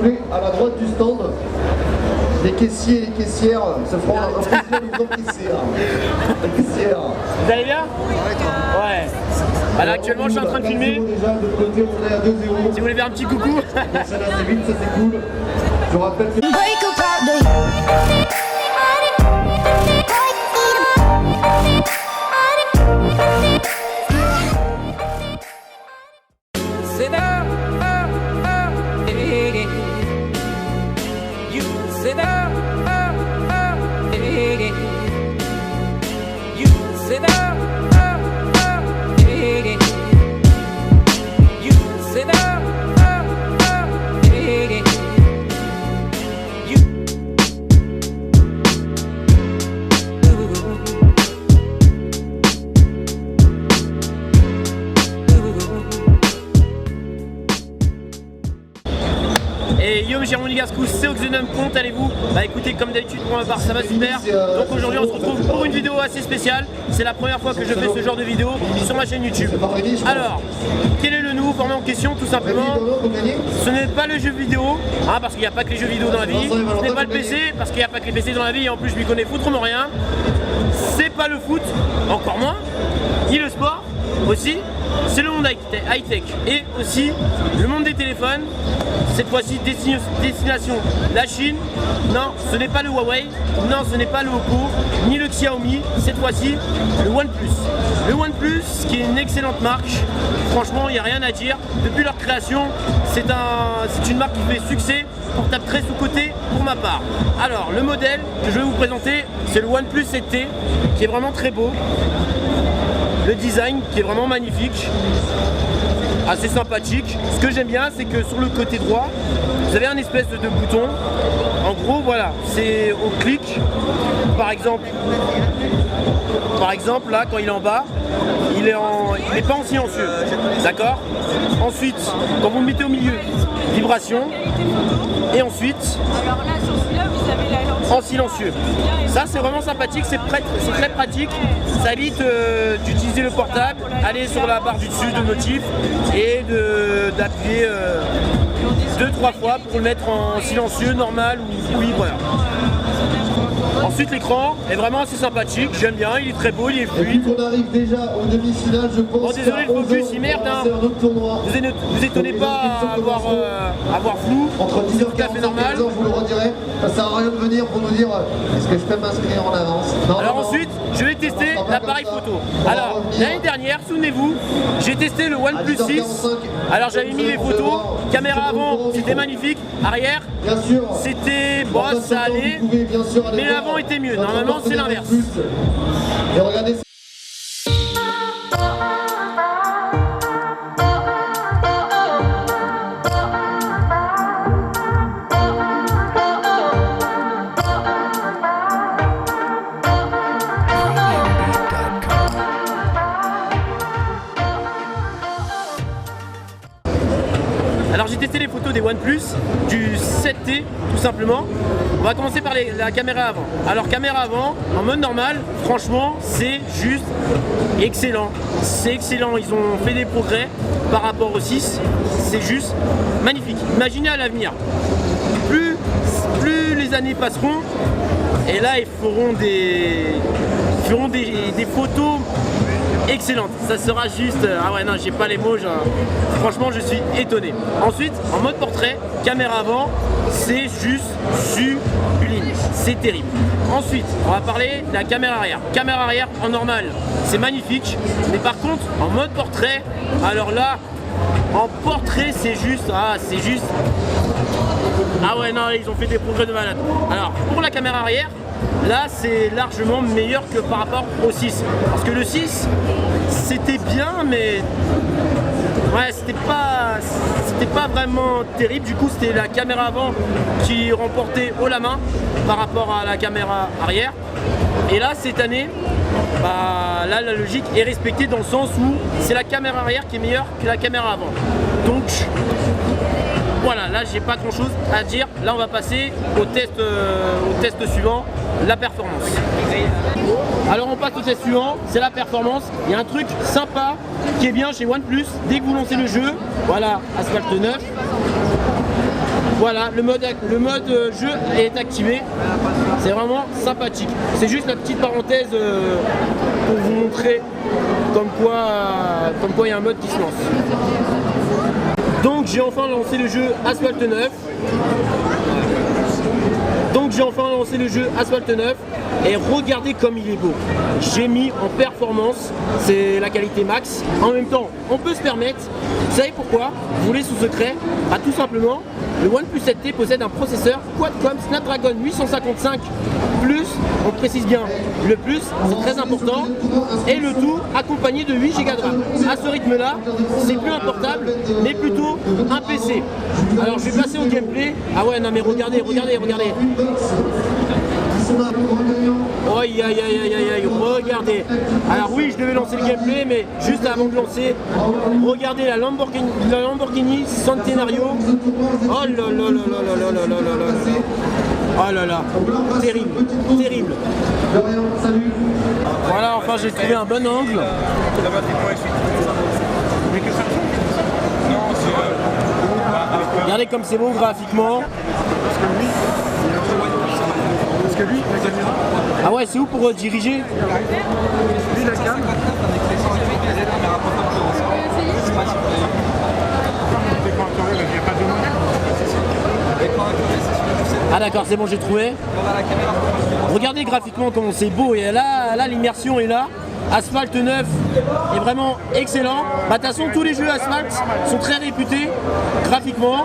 plaît, à la droite du stand, les caissiers et les caissières se feront un plaisir de vous encaisser. Les caissières. Vous allez bien? Ouais. Là, actuellement, je suis en train de filmer. Déjà, de l'autre côté, on est à 2-0. Si vous voulez faire un petit coucou. Ça va assez vite, ça c'est cool. Je rappelle que... Et yo mes chers Monégascous, c'est Oxenum, comment allez-vous? Bah écoutez, comme d'habitude pour ma part ça va super. Donc aujourd'hui on se retrouve pour une vidéo assez spéciale. C'est la première fois que je fais ce genre de vidéo sur ma chaîne YouTube. Alors, quel est le nouveau format en question? Tout simplement, ce n'est pas le jeu vidéo, hein, parce qu'il n'y a pas que les jeux vidéo dans la vie. Ce n'est pas le PC, parce qu'il n'y a pas que les PC dans la vie, et en plus je m'y connais foutrement rien. C'est pas le foot, encore moins, ni le sport aussi. C'est le monde high-tech et aussi le monde des téléphones. Cette fois-ci, destination la Chine. Non, ce n'est pas le Huawei. Non, ce n'est pas le Oppo, ni le Xiaomi. Cette fois-ci, le OnePlus. Le OnePlus, qui est une excellente marque. Franchement, il n'y a rien à dire. Depuis leur création, c'est une marque qui fait succès. Portable très sous-coté pour ma part. Alors, le modèle que je vais vous présenter, c'est le OnePlus 7T, qui est vraiment très beau. Le design qui est vraiment magnifique, assez sympathique. Ce que j'aime bien, c'est que sur le côté droit, vous avez un espèce de bouton. En gros, voilà, c'est au clic. Par exemple, là, quand il est en bas, il n'est pas en silencieux. D'accord? Ensuite, quand vous le mettez au milieu, vibration. Et ensuite, en silencieux. Ça c'est vraiment sympathique, c'est très pratique. Ça évite d'utiliser le portable, aller sur la barre du dessus de notif et d'appuyer 2-3 fois pour le mettre en silencieux, normal ou vibreur. Ensuite l'écran est vraiment assez sympathique, j'aime bien, il est très beau, il est fluide. On arrive déjà au demi-finale, je pense. Bon désolé le focus, il merde hein. Vous étonnez pas à avoir flou, c'est tout à fait normal. Je vous le redirai, ça sert à rien de venir pour nous dire est-ce que je peux m'inscrire en avance. Non, alors non, ensuite, je vais tester l'appareil photo. Alors l'année dernière, souvenez-vous, j'ai testé le OnePlus 6. Alors j'avais mis les photos, caméra avant, c'était magnifique, arrière, c'était bon, ça allait, mais l'avant était mieux. Normalement, c'est l'inverse. Et regardez. Alors j'ai testé les photos des OnePlus, du 7T tout simplement. On va commencer par la caméra avant. Alors caméra avant, en mode normal, franchement c'est juste excellent. C'est excellent, ils ont fait des progrès par rapport au 6. C'est juste magnifique. Imaginez à l'avenir, plus les années passeront, et là ils feront des photos excellente, ça sera juste, ah ouais non j'ai pas les mots, franchement je suis étonné. Ensuite en mode portrait, caméra avant, c'est juste sublime, c'est terrible. Ensuite on va parler de la caméra arrière en normal, c'est magnifique, mais par contre en mode portrait, alors là en portrait c'est juste, ah ouais non ils ont fait des progrès de malade. Alors pour la caméra arrière, là c'est largement meilleur que par rapport au 6, parce que le 6 c'était bien mais ouais c'était pas vraiment terrible. Du coup c'était la caméra avant qui remportait haut la main par rapport à la caméra arrière, et là cette année bah, là la logique est respectée dans le sens où c'est la caméra arrière qui est meilleure que la caméra avant. Donc voilà, là j'ai pas grand chose à dire. Là on va passer au test suivant, la performance. Alors on passe au test suivant, c'est la performance. Il y a un truc sympa qui est bien chez OnePlus, dès que vous lancez le jeu, voilà, Asphalt 9. Voilà, le mode jeu est activé. C'est vraiment sympathique. C'est juste la petite parenthèse pour vous montrer comme quoi il y a un mode qui se lance. Donc j'ai enfin lancé le jeu Asphalt 9. Et regardez comme il est beau. J'ai mis en performance, c'est la qualité max. En même temps, on peut se permettre. Vous savez pourquoi? Vous voulez sous secret? Bah, tout simplement, le OnePlus 7T possède un processeur Quad-Core Snapdragon 855 plus, on précise bien le plus, c'est très important, et le tout accompagné de 8 Go de RAM. À ce rythme-là, c'est plus un portable, mais plutôt un PC. Alors je vais passer au gameplay. Ah ouais, non mais regardez. Aïe, regardez. Alors oui, je devais lancer le gameplay, mais juste avant de lancer, regardez la Lamborghini Centenario. Oh là là. Oh là là, terrible. Voilà, enfin j'ai trouvé un bon angle. Regardez comme c'est beau graphiquement. Ah ouais, c'est où pour diriger? Ah d'accord, c'est bon, j'ai trouvé. Regardez graphiquement comment c'est beau, et là l'immersion est là. Asphalt 9 est vraiment excellent. Bah, de toute façon, tous les jeux Asphalt sont très réputés graphiquement.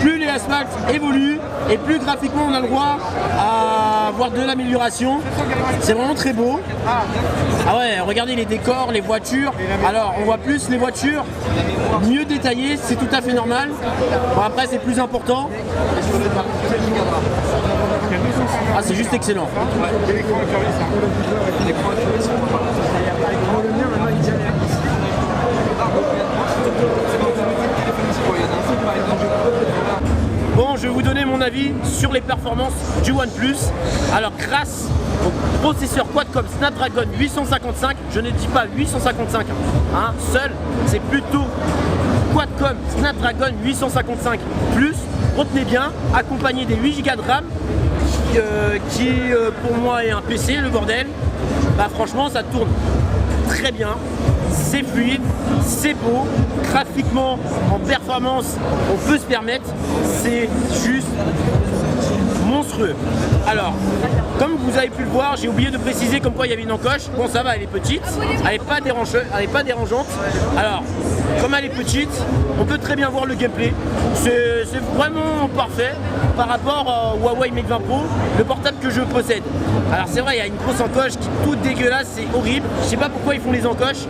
Plus les Asphalt évoluent et plus graphiquement on a le droit à avoir de l'amélioration. C'est vraiment très beau. Ah ouais, regardez les décors, les voitures. Alors, on voit plus les voitures mieux détaillées, c'est tout à fait normal. Bon, après, c'est plus important. Ah, c'est juste excellent. Bon, je vais vous donner mon avis sur les performances du OnePlus. Alors, grâce au processeur Quad-Core Snapdragon 855, je ne dis pas 855, hein, seul, c'est plutôt Quad-Core Snapdragon 855 plus, retenez bien, accompagné des 8 Go de RAM, qui pour moi est un PC, le bordel. Bah franchement, ça tourne très bien, c'est fluide, c'est beau, graphiquement, en performance, on peut se permettre, c'est juste monstrueux. Alors, comme vous avez pu le voir, j'ai oublié de préciser comme quoi il y avait une encoche. Bon, ça va, elle est petite, elle n'est pas dérangeante. Alors, comme elle est petite, on peut très bien voir le gameplay. C'est vraiment parfait par rapport au Huawei Mate 20 Pro, le portable que je possède. Alors c'est vrai, il y a une grosse encoche qui est toute dégueulasse, c'est horrible. Je sais pas pourquoi ils font les encoches,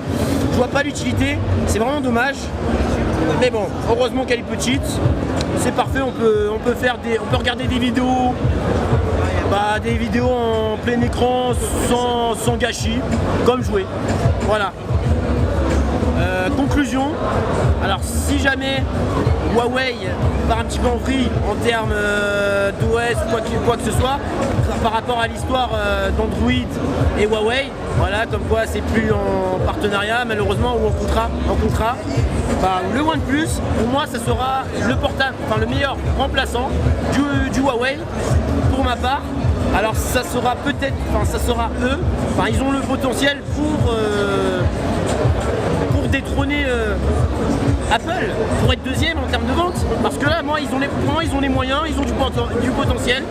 je vois pas l'utilité, c'est vraiment dommage. Mais bon, heureusement qu'elle est petite, c'est parfait, on peut regarder des vidéos, en plein écran sans gâchis, comme jouer. Voilà. Conclusion, alors si jamais Huawei part un petit peu en vrille en termes d'OS ou quoi que ce soit, par rapport à l'histoire d'Android et Huawei, voilà, comme quoi c'est plus en partenariat malheureusement ou en contrat, bah, le OnePlus, pour moi ça sera le portable, enfin le meilleur remplaçant du Huawei pour ma part. Alors ça sera peut-être, enfin ça sera eux, enfin ils ont le potentiel pour détrôner Apple, pour être deuxième en termes de vente, parce que là, pour moi, ils ont les moyens, ils ont du potentiel.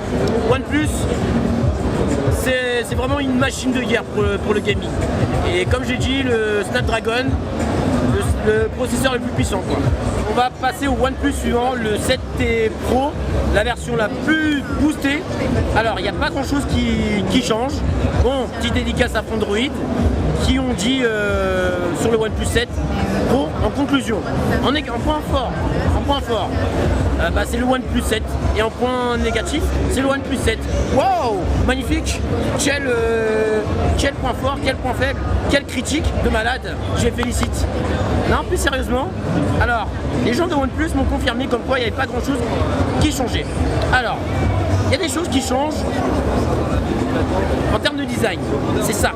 OnePlus, c'est vraiment une machine de guerre pour le gaming. Et comme j'ai dit, le Snapdragon, le processeur le plus puissant, quoi. On va passer au OnePlus suivant, le 7T Pro, la version la plus boostée. Alors, il n'y a pas grand chose qui change. Bon, petite dédicace à Android, qui ont dit sur le OnePlus 7 Pro, en conclusion, en point fort, c'est le OnePlus 7, et en point négatif, c'est le OnePlus 7. Wow, magnifique, quel point fort, quel point faible, quelle critique de malade, je les félicite. Non, plus sérieusement, alors, les gens de OnePlus m'ont confirmé comme quoi il n'y avait pas grand chose qui changeait. Alors, il y a des choses qui changent en termes de design, c'est ça.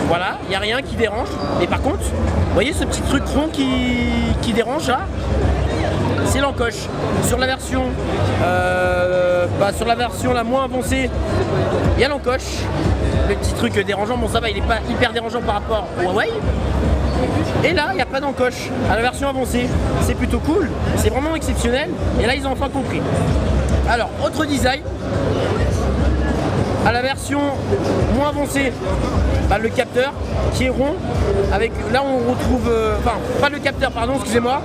Voilà, il n'y a rien qui dérange. Mais par contre, vous voyez ce petit truc rond qui dérange là? C'est l'encoche. Sur la version la moins avancée, il y a l'encoche. Le petit truc dérangeant, bon ça va, il n'est pas hyper dérangeant par rapport au Huawei. Et là, il n'y a pas d'encoche à la version avancée. C'est plutôt cool, c'est vraiment exceptionnel. Et là, ils ont enfin compris. Alors, autre design. À la version moins avancée, le capteur qui est rond. Avec, là, on retrouve... Enfin, pas le capteur, pardon, excusez-moi.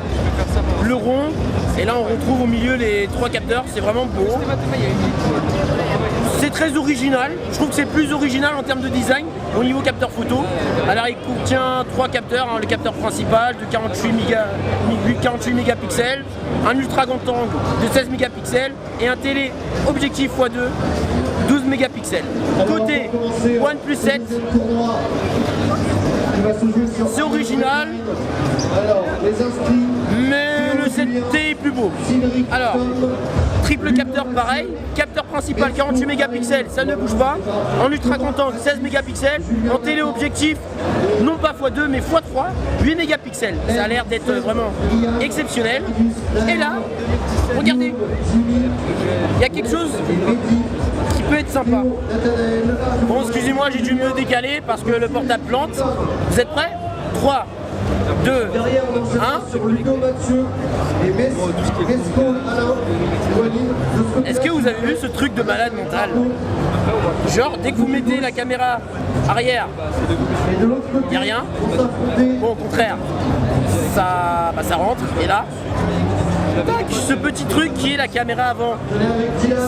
Le rond. Et là, on retrouve au milieu les 3 capteurs. C'est vraiment beau. C'est très original, je trouve que c'est plus original en termes de design au niveau capteur photo. Alors il contient 3 capteurs, le capteur principal de 48 mégapixels, un ultra grand angle de 16 mégapixels et un téléobjectif x2 12 mégapixels. Côté OnePlus 7, c'est original, mais le 7T est plus beau. Alors, triple capteur pareil, capteur principal 48 mégapixels, ça ne bouge pas, en ultra grand angle 16 mégapixels, en téléobjectif non pas x2 mais x3, 8 mégapixels. Ça a l'air d'être vraiment exceptionnel. Et là, regardez, il y a quelque chose qui peut être sympa. Bon, excusez-moi, j'ai dû me décaler parce que le portable plante. Vous êtes prêts? 3, 2, 1. Est-ce que vous avez vu ce truc de malade mental? Genre, dès que vous mettez la caméra arrière, il n'y a rien. Bon, au contraire, ça rentre. Et là, tac, ce petit truc qui est la caméra avant.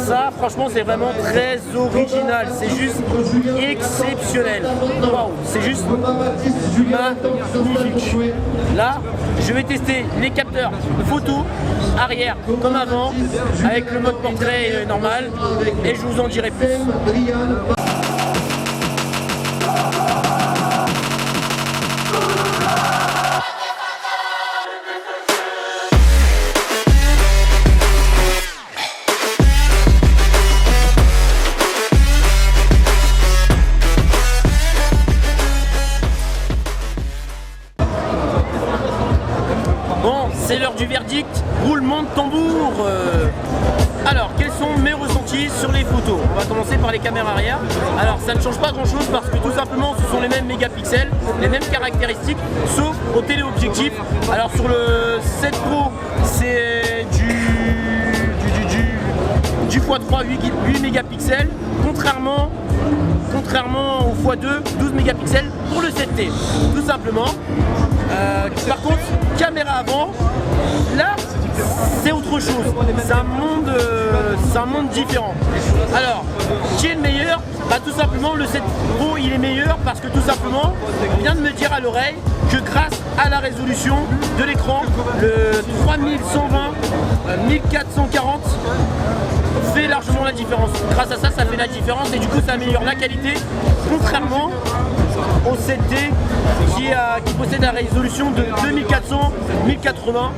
Ça, franchement, c'est vraiment très original. C'est juste exceptionnel. Waouh, c'est juste magnifique. Là, je vais tester les capteurs photo arrière comme avant, avec le mode portrait normal, et je vous en dirai plus. C'est l'heure du verdict, roulement de tambour. Alors, quels sont mes ressentis sur les photos? On va commencer par les caméras arrière. Alors, ça ne change pas grand chose parce que tout simplement, ce sont les mêmes mégapixels, les mêmes caractéristiques, sauf au téléobjectif. Alors, sur le 7 Pro, c'est du x3 8 mégapixels, contrairement au x2 12 mégapixels pour le 7T, tout simplement. Par contre, caméra avant, là, c'est autre chose. C'est un monde différent. Alors, qui est le meilleur? Tout simplement, le 7 Pro, il est meilleur parce que tout simplement, on vient de me dire à l'oreille que grâce à la résolution de l'écran, le 3120 1440 fait largement la différence. Grâce à ça, ça fait la différence et du coup, ça améliore la qualité, contrairement au 7D qui possède la résolution de 2400 1080.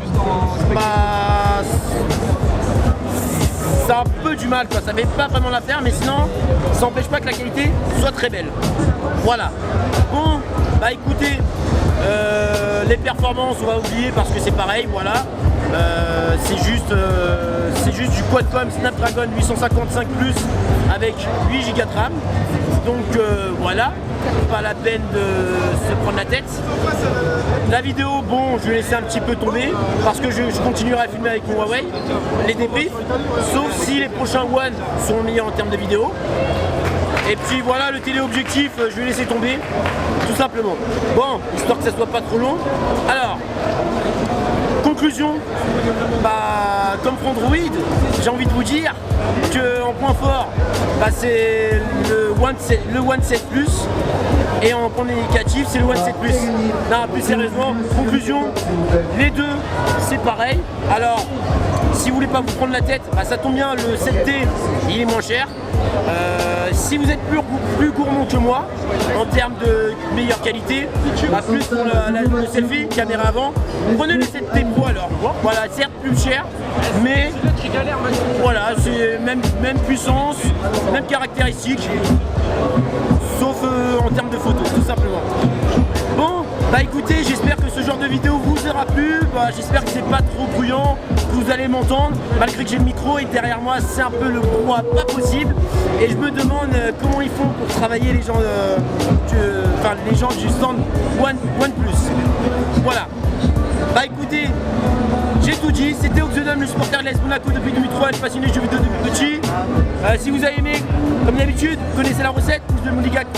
Ça a un peu du mal, quoi. Ça fait pas vraiment l'affaire, mais sinon ça n'empêche pas que la qualité soit très belle. Voilà. Bon, écoutez, les performances on va oublier parce que c'est pareil, voilà. C'est juste du Qualcomm Snapdragon 855 Plus avec 8 Go de RAM. Donc voilà, pas la peine de se prendre la tête. La vidéo, bon, je vais laisser un petit peu tomber parce que je continuerai à filmer avec mon Huawei, les débriefs, sauf si les prochains One sont meilleurs en termes de vidéo. Et puis voilà, le téléobjectif, je vais laisser tomber, tout simplement. Bon, histoire que ça soit pas trop long. Alors, conclusion, comme pour Android, j'ai envie de vous dire qu'en point fort, c'est le One 7 Plus et en point négatif, c'est le One 7 Plus. Non, plus sérieusement, conclusion, les deux, c'est pareil. Alors, si vous voulez pas vous prendre la tête, ça tombe bien, le 7T, il est moins cher. Si vous êtes plus gourmand que moi en termes de meilleure qualité, plus pour le selfie, caméra avant, prenez le 7T Pro alors. Voilà, certes plus cher, mais voilà, c'est même puissance, même caractéristique, sauf en termes de photos, tout simplement. Bon, écoutez, j'espère que ce genre de vidéo vous aura plu. Bah, j'espère que c'est pas trop bruyant, que vous allez m'entendre, malgré que j'ai le micro et derrière moi c'est un peu le brouhaha pas possible. Et je me demande comment ils font pour travailler les gens, les gens du stand OnePlus. Voilà. Bah écoutez, j'ai tout dit, c'était Oxenum, le supporter de l'AS Monaco depuis 2003, je passionné de jeux vidéo depuis petit. Si vous avez aimé, comme d'habitude, vous connaissez la recette, pouce de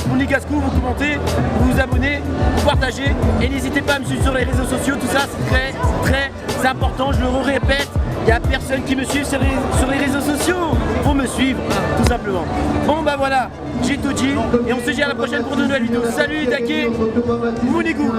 Monégasco, vous commentez, vous vous abonnez, vous partagez et n'hésitez pas à me suivre sur les réseaux sociaux, tout ça c'est très important, je le répète, il n'y a personne qui me suit sur les réseaux sociaux, faut me suivre, tout simplement. Bon bah voilà, j'ai tout dit et on se dit à la prochaine pour de nouvelles vidéos. Salut les taquets, Monégasco.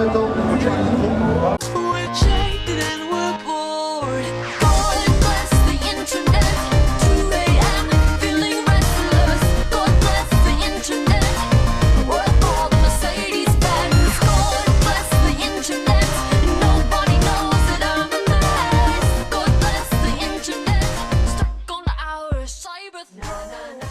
Na na na